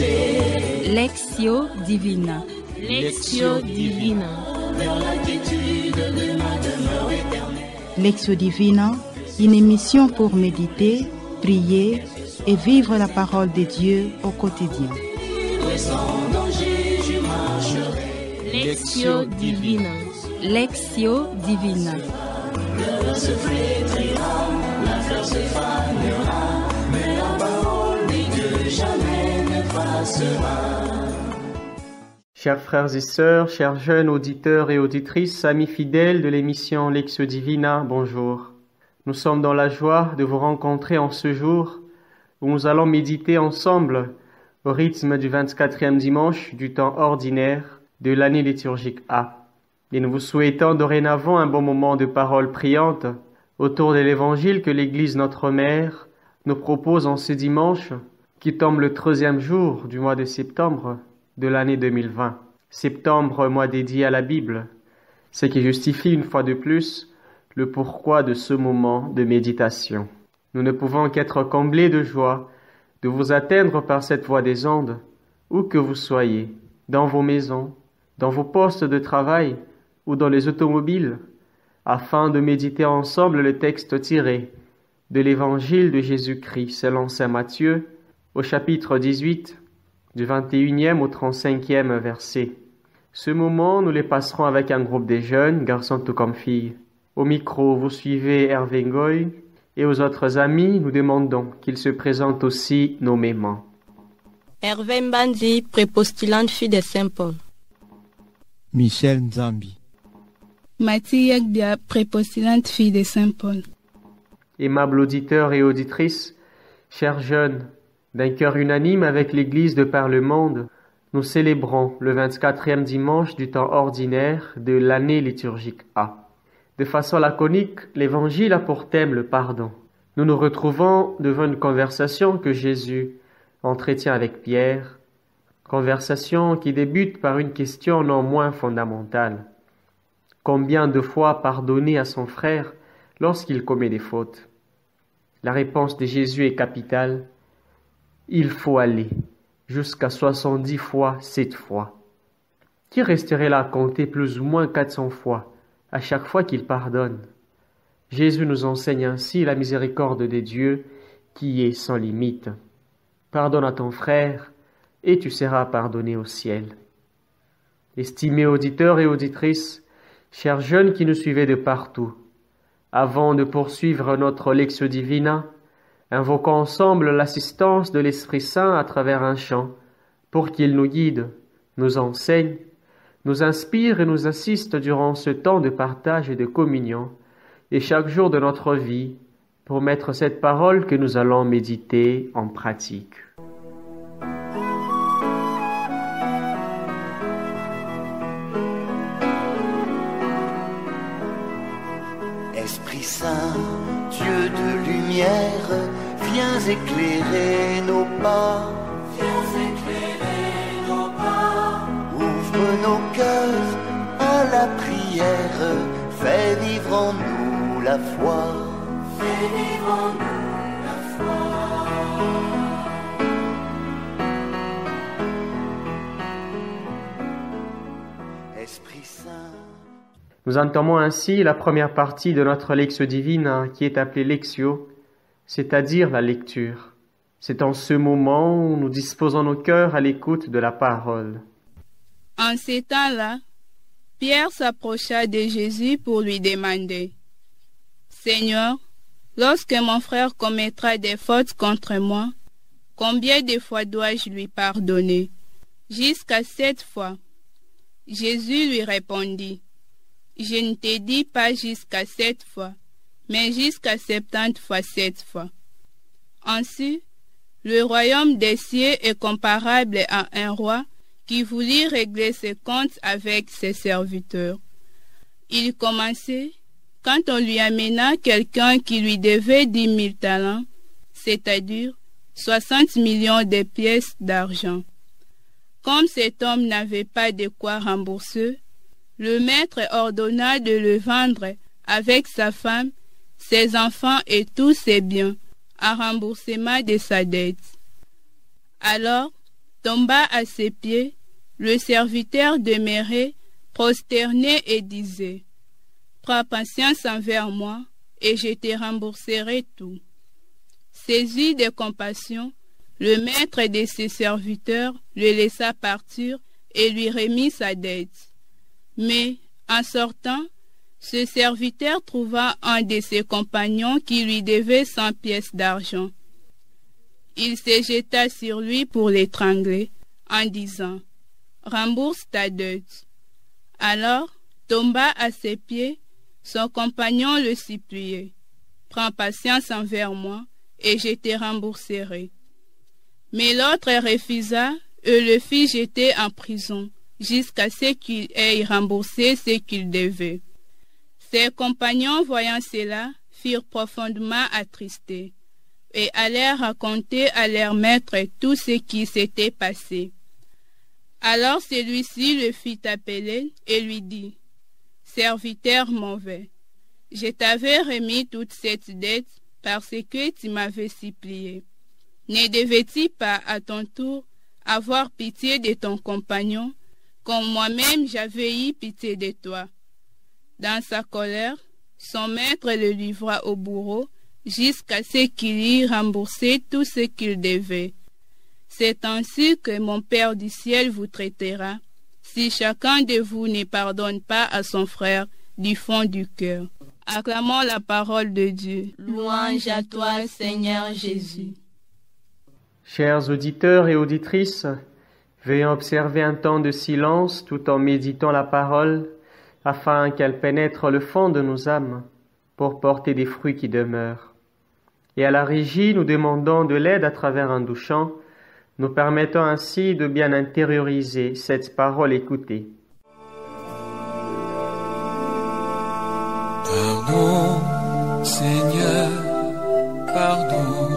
Lectio Divina. Lectio Divina. Lectio Divina, une émission pour méditer, prier et vivre la parole de Dieu au quotidien. Lectio Divina. Lectio Divina. Se flétrira, la fleur se fanera, mais la parole de Dieu jamais n'effacera. Chers frères et sœurs, chers jeunes auditeurs et auditrices, amis fidèles de l'émission Lectio Divina, bonjour. Nous sommes dans la joie de vous rencontrer en ce jour où nous allons méditer ensemble au rythme du 24e dimanche du temps ordinaire de l'année liturgique A. Et nous vous souhaitons dorénavant un bon moment de parole priante autour de l'évangile que l'Église notre Mère nous propose en ce dimanche qui tombe le 13e jour du mois de septembre de l'année 2020. Septembre, mois dédié à la Bible, ce qui justifie une fois de plus le pourquoi de ce moment de méditation. Nous ne pouvons qu'être comblés de joie de vous atteindre par cette voie des ondes, où que vous soyez, dans vos maisons, dans vos postes de travail ou dans les automobiles, afin de méditer ensemble le texte tiré de l'Évangile de Jésus-Christ selon saint Matthieu, au chapitre 18, du 21e au 35e verset. Ce moment, nous les passerons avec un groupe de jeunes, garçons tout comme filles. Au micro, vous suivez Hervé Ngoy, et aux autres amis, nous demandons qu'ils se présentent aussi nommément. Hervé Mbandi, prépostulante fille de Saint-Paul. Michel Nzambi. Mathilde Yagdia, prépostulante fille de Saint-Paul. Aimables auditeurs et auditrices, chers jeunes, d'un cœur unanime avec l'Église de par le monde, nous célébrons le 24e dimanche du temps ordinaire de l'année liturgique A. De façon laconique, l'Évangile a pour thème le pardon. Nous nous retrouvons devant une conversation que Jésus entretient avec Pierre, conversation qui débute par une question non moins fondamentale. Combien de fois pardonner à son frère lorsqu'il commet des fautes? La réponse de Jésus est capitale. Il faut aller jusqu'à 70 fois 7 fois. Qui resterait là à compter plus ou moins 400 fois à chaque fois qu'il pardonne? Jésus nous enseigne ainsi la miséricorde de Dieu qui est sans limite. Pardonne à ton frère et tu seras pardonné au ciel. Estimés auditeurs et auditrices, chers jeunes qui nous suivez de partout, avant de poursuivre notre Lectio Divina, invoquons ensemble l'assistance de l'Esprit Saint à travers un chant, pour qu'il nous guide, nous enseigne, nous inspire et nous assiste durant ce temps de partage et de communion, et chaque jour de notre vie, pour mettre cette parole que nous allons méditer en pratique. Esprit Saint, Dieu de lumière, viens éclairer nos pas. Viens éclairer nos pas. Ouvre nos cœurs à la prière, fais vivre en nous la foi. Fais vivre en nous la foi. Esprit Saint. Nous entamons ainsi la première partie de notre Lectio Divina qui est appelée Lectio, c'est-à-dire la lecture. C'est en ce moment où nous disposons nos cœurs à l'écoute de la parole. En ces temps-là, Pierre s'approcha de Jésus pour lui demander: Seigneur, lorsque mon frère commettra des fautes contre moi, combien de fois dois-je lui pardonner? Jusqu'à 7 fois. Jésus lui répondit: Je ne te dis pas jusqu'à 7 fois, mais jusqu'à 70 fois 7 fois. Ainsi, le royaume des cieux est comparable à un roi qui voulut régler ses comptes avec ses serviteurs. Il commençait quand on lui amena quelqu'un qui lui devait 10 000 talents, c'est-à-dire 60 millions de pièces d'argent. Comme cet homme n'avait pas de quoi rembourser, le maître ordonna de le vendre avec sa femme, ses enfants et tous ses biens, à remboursement de sa dette. Alors, tomba à ses pieds. Le serviteur demeurait prosterné et disait, « Prends patience envers moi, et je te rembourserai tout. » Saisi de compassion, le maître de ses serviteurs le laissa partir et lui remit sa dette. Mais, en sortant, ce serviteur trouva un de ses compagnons qui lui devait 100 pièces d'argent. Il se jeta sur lui pour l'étrangler, en disant, « Rembourse ta dette. » Alors, tomba à ses pieds, son compagnon le suppliait, « Prends patience envers moi, et je te rembourserai. » Mais l'autre refusa et le fit jeter en prison, jusqu'à ce qu'il ait remboursé ce qu'il devait. Ses compagnons, voyant cela, furent profondément attristés, et allèrent raconter à leur maître tout ce qui s'était passé. Alors celui-ci le fit appeler et lui dit, « Serviteur mauvais, je t'avais remis toute cette dette parce que tu m'avais supplié. Ne devais-tu pas à ton tour avoir pitié de ton compagnon, comme moi-même j'avais eu pitié de toi? » Dans sa colère, son maître le livra au bourreau jusqu'à ce qu'il y remboursé tout ce qu'il devait. C'est ainsi que mon Père du ciel vous traitera, si chacun de vous ne pardonne pas à son frère du fond du cœur. Acclamons la parole de Dieu. Louange à toi, Seigneur Jésus. Chers auditeurs et auditrices, veuillez observer un temps de silence tout en méditant la parole, afin qu'elle pénètre le fond de nos âmes pour porter des fruits qui demeurent. Et à la régie, nous demandons de l'aide à travers un doux chant, nous permettant ainsi de bien intérioriser cette parole écoutée. Pardon, Seigneur, pardon,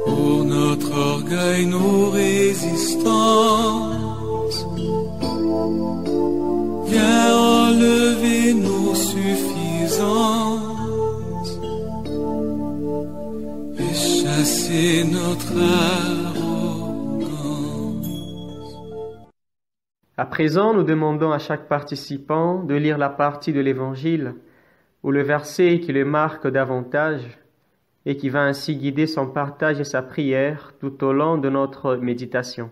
pour notre orgueil, nos résistances. Viens enlever nos suffisances et chasser notre arrogance. À présent, nous demandons à chaque participant de lire la partie de l'Évangile ou le verset qui le marque davantage et qui va ainsi guider son partage et sa prière tout au long de notre méditation.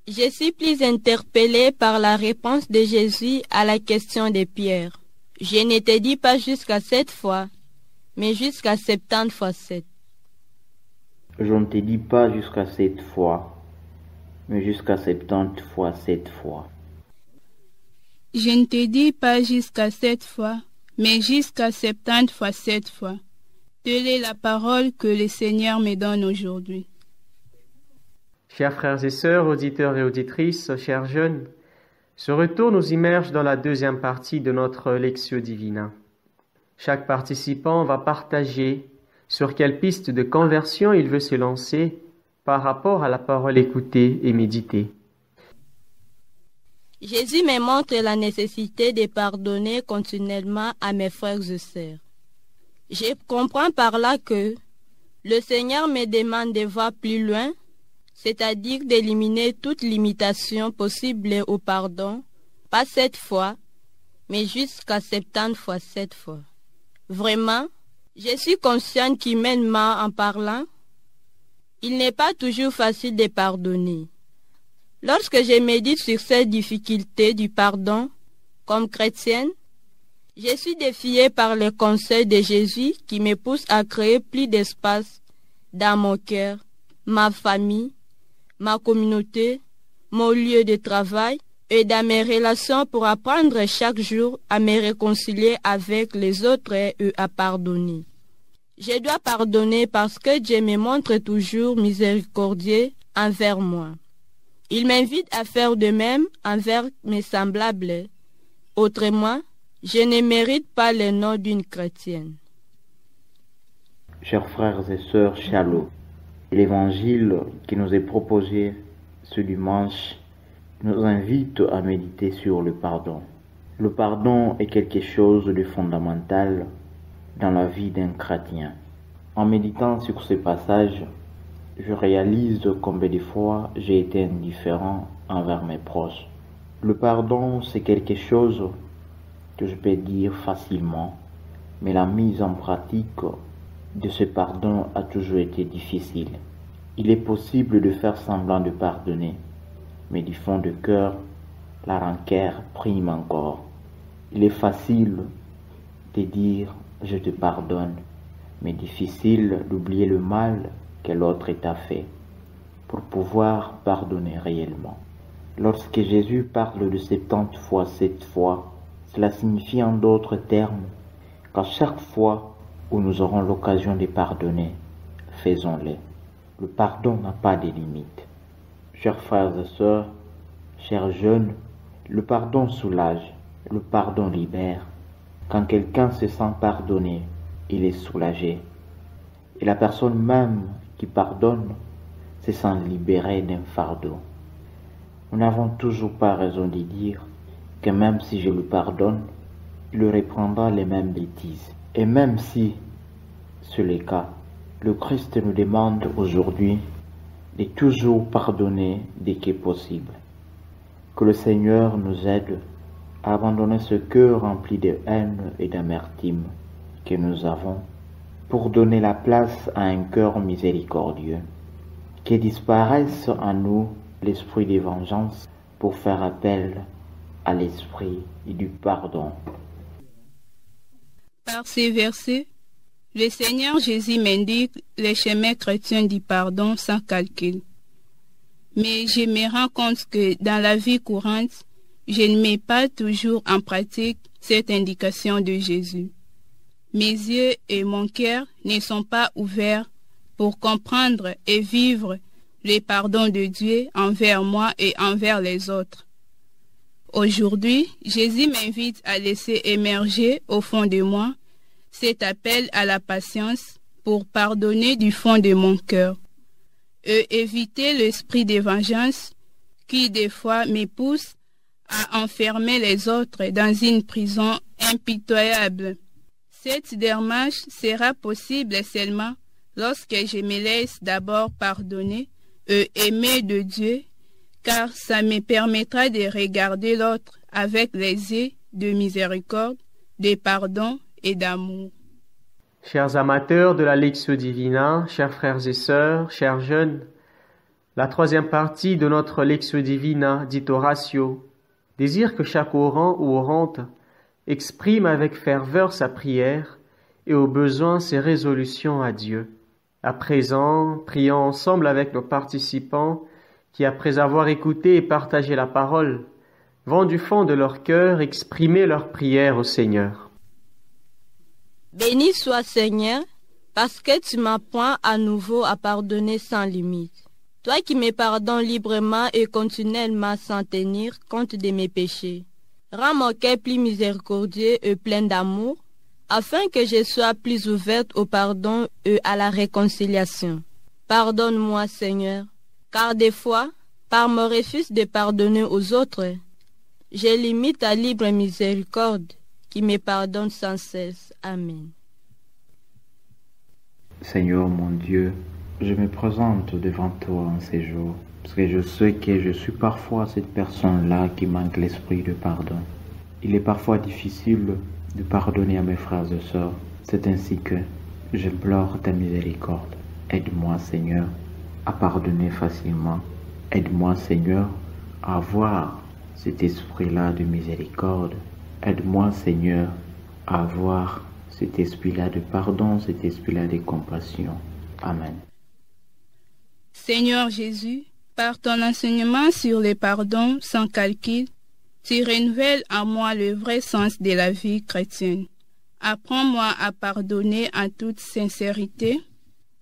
Je suis plus interpellé par la réponse de Jésus à la question de Pierre. Je ne te dis pas jusqu'à 7 fois, mais jusqu'à 70 fois 7. Je ne te dis pas jusqu'à 7 fois, mais jusqu'à 70 fois 7 fois. Je ne te dis pas jusqu'à 7 fois, mais jusqu'à 70 fois 7 fois. Telle est la parole que le Seigneur me donne aujourd'hui. Chers frères et sœurs, auditeurs et auditrices, chers jeunes, ce retour nous immerge dans la deuxième partie de notre Lectio Divina. Chaque participant va partager sur quelle piste de conversion il veut se lancer par rapport à la parole écoutée et méditée. Jésus me montre la nécessité de pardonner continuellement à mes frères et sœurs. Je comprends par là que le Seigneur me demande de voir plus loin, c'est-à-dire d'éliminer toute limitation possible au pardon, pas 7 fois, mais jusqu'à 70 fois 7 fois. Vraiment, je suis consciente qu'humainement en parlant, il n'est pas toujours facile de pardonner. Lorsque je médite sur cette difficulté du pardon, comme chrétienne, je suis défiée par le conseil de Jésus qui me pousse à créer plus d'espace dans mon cœur, ma famille, ma communauté, mon lieu de travail et dans mes relations pour apprendre chaque jour à me réconcilier avec les autres et à pardonner. Je dois pardonner parce que Dieu me montre toujours miséricordieux envers moi. Il m'invite à faire de même envers mes semblables. Autrement, je ne mérite pas le nom d'une chrétienne. Chers frères et sœurs, shalom. L'évangile qui nous est proposé ce dimanche nous invite à méditer sur le pardon. Le pardon est quelque chose de fondamental dans la vie d'un chrétien. En méditant sur ce passage, Je réalise combien de fois j'ai été indifférent envers mes proches. Le pardon, c'est quelque chose que je peux dire facilement, mais la mise en pratique de ce pardon a toujours été difficile. Il est possible de faire semblant de pardonner, mais du fond de cœur, la rancœur prime encore. Il est facile de dire « je te pardonne », mais difficile d'oublier le mal que l'autre t'a fait pour pouvoir pardonner réellement. Lorsque Jésus parle de 70 fois 7 fois, cela signifie en d'autres termes qu'à chaque fois où nous aurons l'occasion de pardonner, faisons-le. Le pardon n'a pas de limite. Chers frères et sœurs, chers jeunes, le pardon soulage, le pardon libère. Quand quelqu'un se sent pardonné, il est soulagé. Et la personne même qui pardonne se sent libérée d'un fardeau. Nous n'avons toujours pas raison de dire que même si je le pardonne, il reprendra les mêmes bêtises. Et même si c'est le cas, le Christ nous demande aujourd'hui de toujours pardonner dès que possible. Que le Seigneur nous aide à abandonner ce cœur rempli de haine et d'amertume que nous avons pour donner la place à un cœur miséricordieux. Que disparaisse en nous l'esprit de vengeance pour faire appel à l'esprit du pardon. Par ces versets, le Seigneur Jésus m'indique les chemins chrétiens du pardon sans calcul. Mais je me rends compte que dans la vie courante, je ne mets pas toujours en pratique cette indication de Jésus. Mes yeux et mon cœur ne sont pas ouverts pour comprendre et vivre le pardon de Dieu envers moi et envers les autres. Aujourd'hui, Jésus m'invite à laisser émerger au fond de moi cet appel à la patience pour pardonner du fond de mon cœur et éviter l'esprit de vengeance qui des fois me pousse à enfermer les autres dans une prison impitoyable. Cette démarche sera possible seulement lorsque je me laisse d'abord pardonner et aimer de Dieu, car ça me permettra de regarder l'autre avec les yeux de miséricorde, de pardon et d'amour. Chers amateurs de la Lectio Divina, chers frères et sœurs, chers jeunes, la troisième partie de notre Lectio Divina, dite Oratio, désire que chaque orant ou orante exprime avec ferveur sa prière et au besoin ses résolutions à Dieu. À présent, prions ensemble avec nos participants qui, après avoir écouté et partagé la parole, vont du fond de leur cœur exprimer leur prière au Seigneur. Béni sois Seigneur, parce que tu m'apprends à nouveau à pardonner sans limite. Toi qui me pardonnes librement et continuellement sans tenir compte de mes péchés. Rends mon cœur plus miséricordieux et plein d'amour, afin que je sois plus ouverte au pardon et à la réconciliation. Pardonne-moi, Seigneur, car des fois, par mon refus de pardonner aux autres, je limite ta libre miséricorde qui me pardonne sans cesse. Amen. Seigneur mon Dieu, je me présente devant toi en ces jours, parce que je sais que je suis parfois cette personne-là qui manque l'esprit de pardon. Il est parfois difficile de pardonner à mes frères et sœurs. C'est ainsi que j'implore ta miséricorde. Aide-moi, Seigneur, à pardonner facilement. Aide-moi, Seigneur, à avoir cet esprit-là de miséricorde. Aide-moi, Seigneur, à avoir cet esprit-là de pardon, cet esprit-là de compassion. Amen. Seigneur Jésus, par ton enseignement sur le pardon sans calcul, tu renouvelles en moi le vrai sens de la vie chrétienne. Apprends-moi à pardonner en toute sincérité,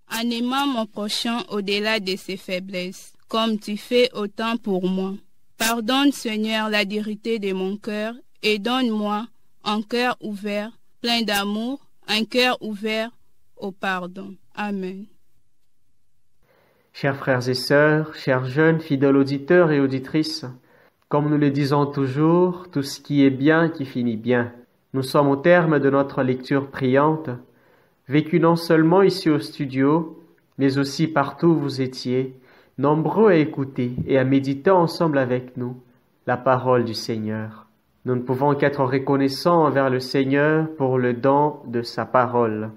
en aimant mon prochain au-delà de ses faiblesses, comme tu fais autant pour moi. Pardonne, Seigneur, la dureté de mon cœur et donne-moi un cœur ouvert, plein d'amour, un cœur ouvert au pardon. Amen. Chers frères et sœurs, chers jeunes, fidèles auditeurs et auditrices, comme nous le disons toujours, tout ce qui est bien qui finit bien. Nous sommes au terme de notre lecture priante, vécue non seulement ici au studio, mais aussi partout où vous étiez, nombreux à écouter et à méditer ensemble avec nous la parole du Seigneur. Nous ne pouvons qu'être reconnaissants envers le Seigneur pour le don de sa parole.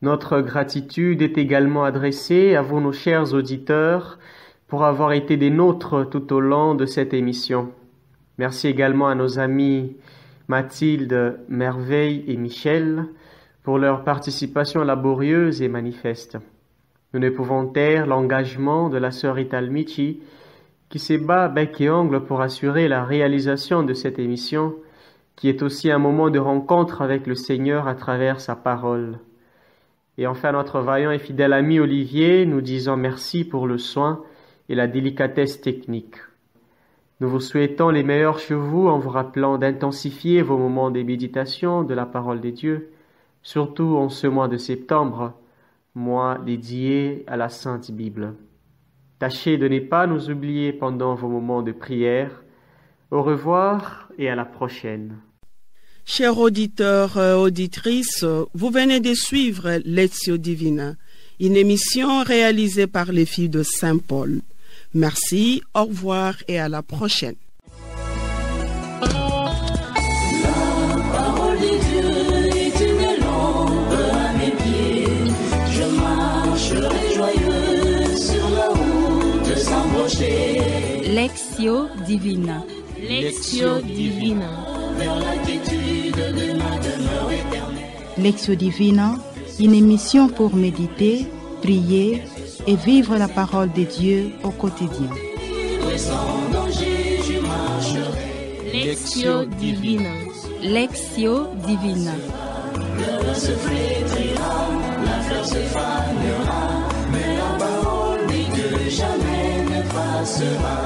Notre gratitude est également adressée à vous, nos chers auditeurs, pour avoir été des nôtres tout au long de cette émission. Merci également à nos amis Mathilde, Merveille et Michel pour leur participation laborieuse et manifeste. Nous ne pouvons taire l'engagement de la sœur Italmichi qui se bat bec et ongle pour assurer la réalisation de cette émission qui est aussi un moment de rencontre avec le Seigneur à travers sa parole. Et enfin notre vaillant et fidèle ami Olivier, nous disons merci pour le soin et la délicatesse technique. Nous vous souhaitons les meilleurs chez vous en vous rappelant d'intensifier vos moments de méditation de la parole de Dieu, surtout en ce mois de septembre, mois dédié à la Sainte Bible. Tâchez de ne pas nous oublier pendant vos moments de prière. Au revoir et à la prochaine. Chers auditeurs, auditrices, vous venez de suivre Lectio Divina, une émission réalisée par les filles de Saint Paul. Merci, au revoir et à la prochaine. La parole de Dieu est une lampe à mes pieds. Je marcherai joyeux sur la route sans broncher. Lectio Divina. Lectio Divina. Vers la quiétude de ma demeure éternelle. Lectio Divina, une émission pour méditer, prier et vivre la parole de Dieu au quotidien. Sans danger, je marcherai. Lectio Divina. Lectio Divina. Le se flétrira, la fleur se fanera, mais la parole de Dieu jamais ne passera.